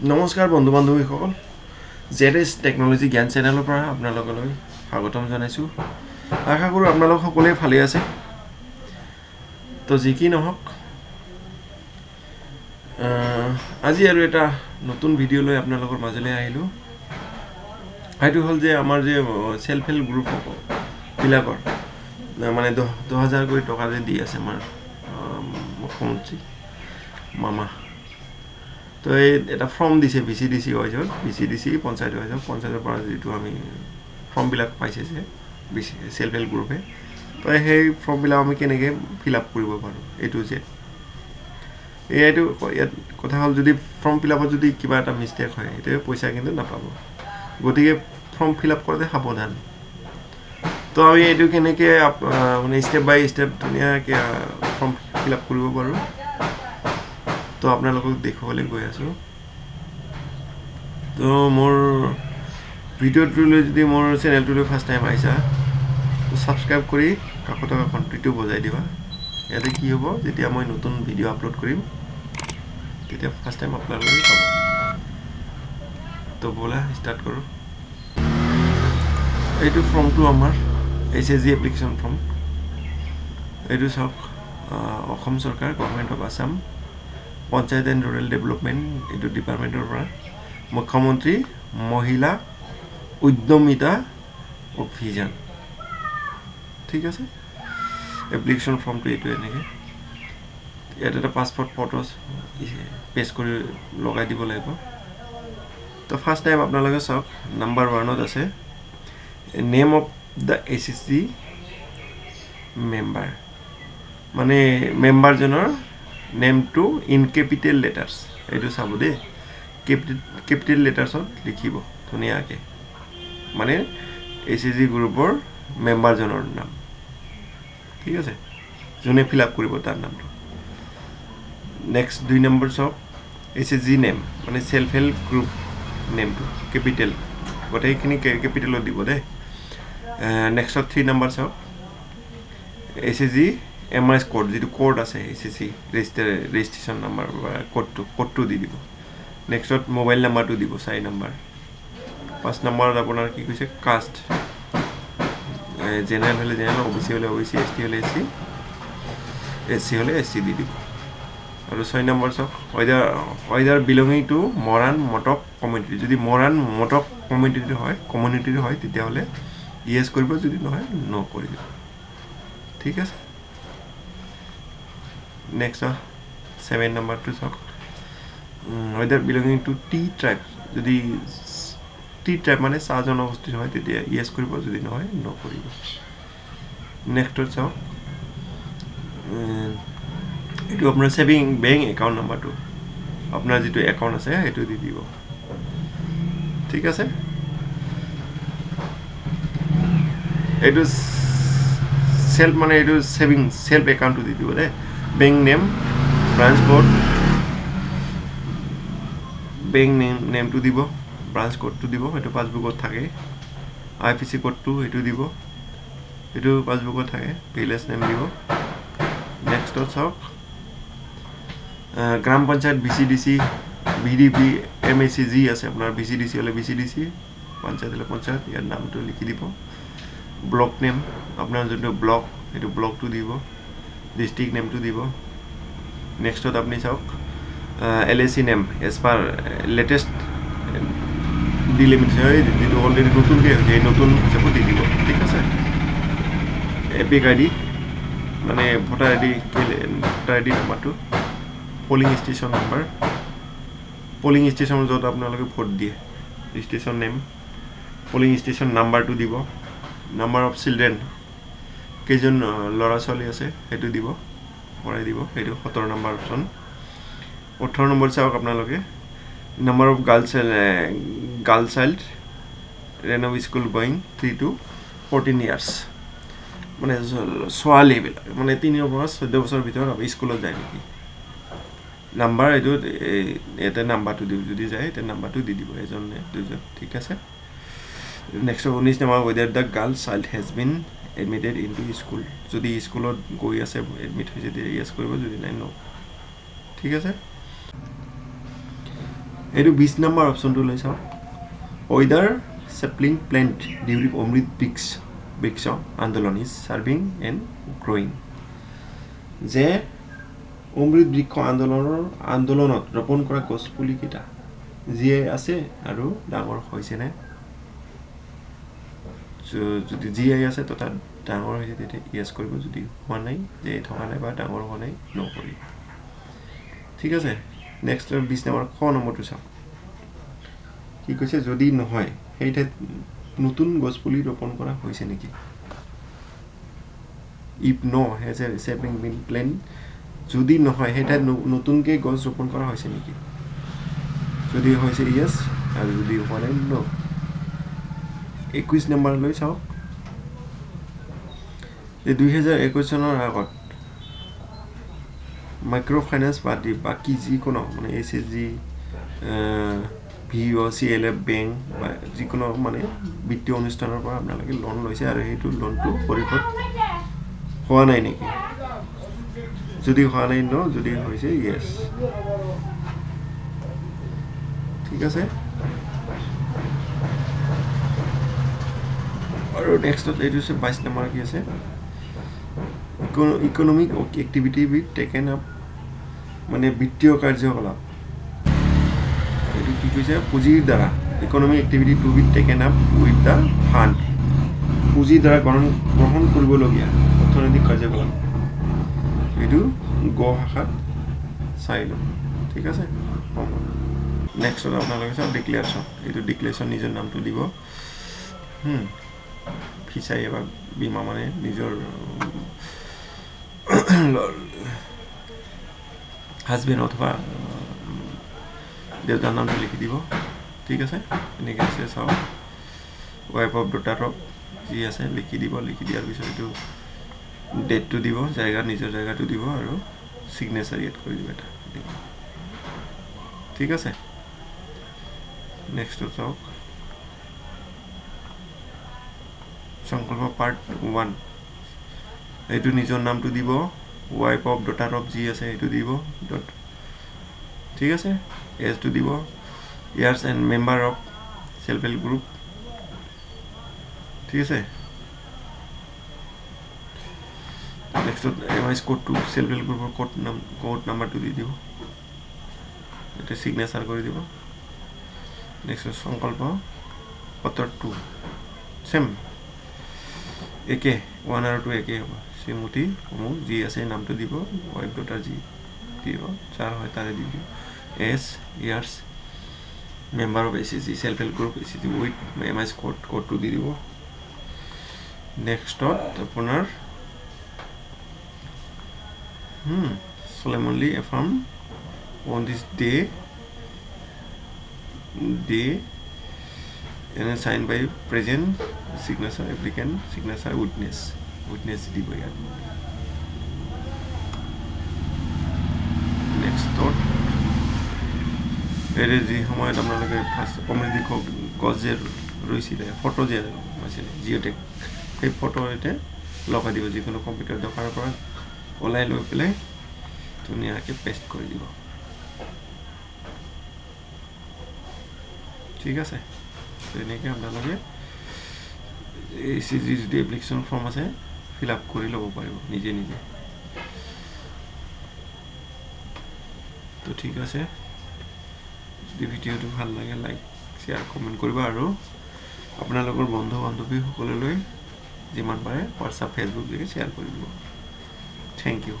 নমস্কাৰ বন্ধু বান্ধৱীসকল ZS technology জ্ঞান চেনেলৰ পৰা আপোনালোকলৈ স্বাগতম জনাইছোঁ। আশা কৰোঁ আপোনালোক সকলোৱে ভালে আছে। তো যি কি নহওক আজি আৰু এটা নতুন ভিডিঅ' লৈ আপোনালোকৰ মাজলৈ আহিলোঁ। সেইটো হ'ল যে আমাৰ যে সেলফ হেল্প গ্ৰুপবিলাকৰ মানে 10,000 কোটি টকা যে দি আছে আমাৰ মুখ্যমন্ত্ৰী মামা। তো এই এটা ফৰ্ম দিছে VCDC ৱাইজত, VCDC পঞ্চায়ত ৱাইজত, পঞ্চায়তৰ পৰা যিটো আমি ফৰ্মবিলাক পাইছে যে সেলফ হেল্প গ্ৰুপে, তো সেই ফৰ্মবিলাক আমি কেনেকৈ ফিল আপ কৰিব পাৰোঁ এইটো যে এইটো ইয়াত কথা হ'ল যদি ফৰ্ম ফিল আপত যদি কিবা এটা মিষ্টেক হয় সেইটোৱে পইচা কিন্তু নাপাব। গতিকে ফৰ্ম ফিল আপ কৰোঁতে সাৱধান। তো আমি এইটো কেনেকৈ মানে ষ্টেপ বাই ষ্টেপ ধুনীয়াকৈ ফৰ্ম ফিল আপ কৰিব পাৰোঁ তো আপোনালোকক দেখুৱাবলৈ গৈ আছোঁ। তো মোৰ ভিডিঅ'টোলৈ যদি মোৰ চেনেলটোলৈ ফাৰ্ষ্ট টাইম আহিছা তো ছাবস্ক্ৰাইব কৰি কাষত থকা ঘণ্টিটো বজাই দিবা। ইয়াতে কি হ'ব, যেতিয়া মই নতুন ভিডিঅ' আপলোড কৰিম তেতিয়া ফাৰ্ষ্ট টাইম আপোনালোকে পাব। তো ব'লা ষ্টাৰ্ট কৰোঁ। এইটো ফৰ্মটো আমাৰ SHG এপ্লিকেশ্যন ফৰ্ম। এইটো চাওক, অসম চৰকাৰ, government of Assam, panchayat and rural development এইটো ডিপাৰ্টমেণ্টৰ পৰা মুখ্যমন্ত্ৰী মহিলা উদ্যমিতা অভিযান। ঠিক আছে, এপ্লিকেশ্যন ফৰ্মটো এইটো এনেকৈ ইয়াত এটা পাছপৰ্ট ফটো পেষ্ট কৰি লগাই দিব লাগিব। তো ফাৰ্ষ্ট টাইম আপোনালোকে চাওক, নাম্বাৰ 1ত আছে name of the SHG member, মানে মেম্বাৰজনৰ নেমটো ইন কেপিটেল লেটাৰ্ছ। এইটো চাব দেই, কেপিটেল লেটাৰ্ছত লিখিব ধুনীয়াকৈ, মানে SHG গ্ৰুপৰ মেম্বাৰজনৰ নাম। ঠিক আছে, যোনে ফিল আপ কৰিব তাৰ নামটো। নেক্সট 2 নম্বৰ চাওক, SHG নেম মানে সেলফ হেল্প গ্ৰুপ নেমটো কেপিটেল, গোটেইখিনি কেপিটেলত দিব দেই। নেক্সটত 3 নম্বৰ চাওক, SHG MIS কোড, যিটো কোড আছে SHG ৰেজিষ্ট্ৰেশ্যন নাম্বাৰ বা কোডটো দি দিব। নেক্সটত মোবাইল নাম্বাৰটো দিব 4 নম্বৰ। 5 নম্বৰত আপোনাৰ কি কৈছে, কাষ্ট, জেনেৰেল হ'লে জেনেৰেল, OBC হ'লে OBC, ST হ'লে SC, SC হ'লে SC দি দিব। আৰু 6 নম্বৰ চাওক, ওইদাৰ বিলঙিং টু মৰাণ মটক কমিউনিটি। যদি মৰাণ মটক কমিউনিটিৰ হয় তেতিয়াহ'লে ইয়েছ কৰিব, যদি নহয় ন' কৰিব। ঠিক আছে। নেক্সট 7 নম্বৰটো চাওক, ওইদাৰ বিলঙিং টু টি ট্ৰাইব। যদি টি ট্ৰাইব মানে চাহ জনগোষ্ঠীৰ হয় তেতিয়া ইয়েছ কৰিব, যদি নহয় ন' কৰিব। নেক্সটত চাওক, এইটো আপোনাৰ ছেভিং বেংক একাউণ্ট নাম্বাৰটো, আপোনাৰ যিটো একাউণ্ট আছে সেইটো দি দিব। ঠিক আছে, এইটো সেলফ মানে এইটো সেলফ একাউণ্টটো দি দিব দেই। Bank name, branch code, bank নেমটো দিব, ব্ৰাঞ্চ কোডটো দিব, সেইটো পাছবুকত থাকে। IFSC কোডটো সেইটো দিব, সেইটো পাছবুকত থাকে। ভিলেজ নেম দিব। নেক্সটত চাওক, গ্ৰাম পঞ্চায়ত VCDC BDP MAC যি আছে আপোনাৰ, VCDC হ'লে VCDC, পঞ্চায়ত হ'লে পঞ্চায়ত, ইয়াৰ নামটো লিখি দিব। ব্লক নেম, আপোনাৰ যোনটো ব্লক সেইটো ব্লকটো দিব, ডিষ্ট্ৰিক্ট নেমটো দিব। নেক্সটত আপুনি চাওক, LAC name as per latest delimitation, যিটো অলৰেডি নতুনকৈ হৈছে এই নতুন হিচাপত দি দিব। ঠিক আছে, এপিক ID মানে ভোটাৰ ID নাম্বাৰটো, polling station number, polling station য'ত আপোনালোকে ভোট দিয়ে, ষ্টেচন নেম, পলিং ষ্টেচন নাম্বাৰটো দিব। নাম্বাৰ অফ চিলড্ৰেন, কেইজন ল'ৰা ছোৱালী আছে সেইটো দিব, ভৰাই দিব, সেইটো 17 নম্বৰ অপশ্যন। 18 নম্বৰ চাওক আপোনালোকে, নাম্বাৰ অফ গাৰ্ল চাইল্ড ৰেনভ স্কুল গোয়িং 3 to 14 years, মানে ছোৱালীবিলাক মানে 3 পৰা 14 বছৰৰ ভিতৰত আপুনি স্কুলত যায় নেকি, নাম্বাৰ এইটো ইয়াতে নাম্বাৰটো দিব, যদি যায় এতিয়া নাম্বাৰটো দি দিব, এজন নে দুজন। ঠিক আছে। Next 19 number, weather the girl child has been admitted in to school, যদি স্কুলত গৈ আছে এডমিট হৈছে তেতিয়া ইয়েছ কৰিব, যদি নাই ন'। ঠিক আছে। এইটো 20 নম্বৰ অপশ্যনটো লৈ চাওক ওয়েদাৰ sapling plant during অমৃত বৃক্ষ আন্দোলন ইজ সাৰ্ভিং এন্ড গ্ৰোইং যে অমৃত বৃক্ষ আন্দোলনত ৰোপণ কৰা গছ পুলি কিটা জিয়ে আছে আৰু ডাঙৰ হৈছে নে যদি জিয়ে আছে তো তাত ডাঙৰ হৈছে তেতিয়া ইয়েস কৰিব যদি হোৱা নাই যে থকা নাই বা ডাঙৰ হোৱা নাই নো কৰিব ঠিক আছে নেক্সট 20 নম্বৰ খ নম্বৰটো চাওক কি কৈছে যদি নহয় সেই ঠাইত নতুন গছ পুলি ৰোপণ কৰা হৈছে নেকি if no has a sapling been planted যদি নহয় সেই ঠাইত নতুনকৈ গছ ৰোপণ কৰা হৈছে নেকি যদি হৈছে yes আৰু যদি হোৱা নাই no 21 নম্বৰ লৈ চাওক যে 2021 চনৰ আগত মাইক্ৰো ফাইনান্স বাকি যিকোনো মানে এছএছজি VOCLF বেংক বা যিকোনো মানে বিত্তীয় অনুষ্ঠানৰ পৰা আপোনালোকে লোন লৈছে আৰু সেইটো লোনটো পৰিশোধ হোৱা নাই নেকি যদি হোৱা নাই no যদি হৈছে yes ঠিক আছে আৰু নেক্সটত এইটো আছে 22 নম্বৰ কি আছে economic activity be taken up মানে বিত্তীয় কাৰ্যকলাপ এইটো কি কৈছে পুঁজিৰ দ্বাৰা economic activity to be taken up with the fund পুঁজিৰ দ্বাৰা গ্ৰহণ কৰিবলগীয়া অৰ্থনৈতিক কাৰ্যকলাপ এইটো গ ভাষাত চাই লওক ঠিক আছে নেক্সটত আপোনালোকে চাওক ডিক্লেৰেশ্যন এইটো ডিক্লেৰেশ্যন নিজৰ নামটো দিব ফিচাৰী বা বীমা মানে নিজৰ হাজবেণ্ড অথবা দেউতাৰ নামটো লিখি দিব ঠিক আছে এনেকৈ আছে চাওক ৱাইফ অফ ডটাৰ অফ যি আছে লিখি দিব লিখি দিয়াৰ পিছত এইটো ডেটটো দিব নিজৰ জায়গাটো দিব আৰু সিগনেচাৰ এড কৰি দিব এটা ঠিক আছে নেক্সট চাওক সংকল্প পাৰ্ট 1 এইটো নিজৰ নামটো দিব ৱাইফ অফ ডটাৰ অফ যি আছে এইটো দিব ডট ঠিক আছে এজটো দিব years and member of self help group ঠিক আছে নেক্সট এমআইএস কোডটো সেলফ হেল্প গ্ৰুপৰ কোড নাম্বাৰটো দি দিব এটা সিগনেচাৰ কৰি দিব নেক্সট সংকল্প পত্ৰ 2 সেম একে 1 আৰু 2 একে হ'ব শ্ৰীমতী অমুক যি আছে নামটো দিব ৱাইফ ডটাৰ যি দিব যাৰ হয় তাৰে দি দিব S years member of SSG self help group SSG with MIS কোডটো দি দিব নেক্সটত আপোনাৰ solemnly affirm on this day and signed by present signature applicant signature witness দিব ইয়াত next thought এর যে সময়ত আপোনালোকে ফার্স্ট অমৃত গছ যে রইছিলে ফটো যে আছিলে জিওটেক সেই ফটো এতে লগাই দিব যিকোনো কম্পিউটাৰ দোকানৰ পৰা ওলাই লৈ পেলাই ধুনীয়াকৈ পেস্ট কৰি দিব ঠিক আছে এনেকৈ আপোনালোকে এসএসজি যদি এপ্লিকেশ্যন ফৰ্ম আছে ফিল আপ কৰি ল'ব পাৰিব নিজে তো ঠিক আছে যদি ভিডিঅ'টো ভাল লাগে লাইক শ্বেয়াৰ কমেণ্ট কৰিব আৰু আপোনালোকৰ বন্ধু বান্ধৱী সকললৈ যিমান পাৰে হোৱাটছআপ ফেচবুক যোগে শ্বেয়াৰ কৰি দিব থেংক ইউ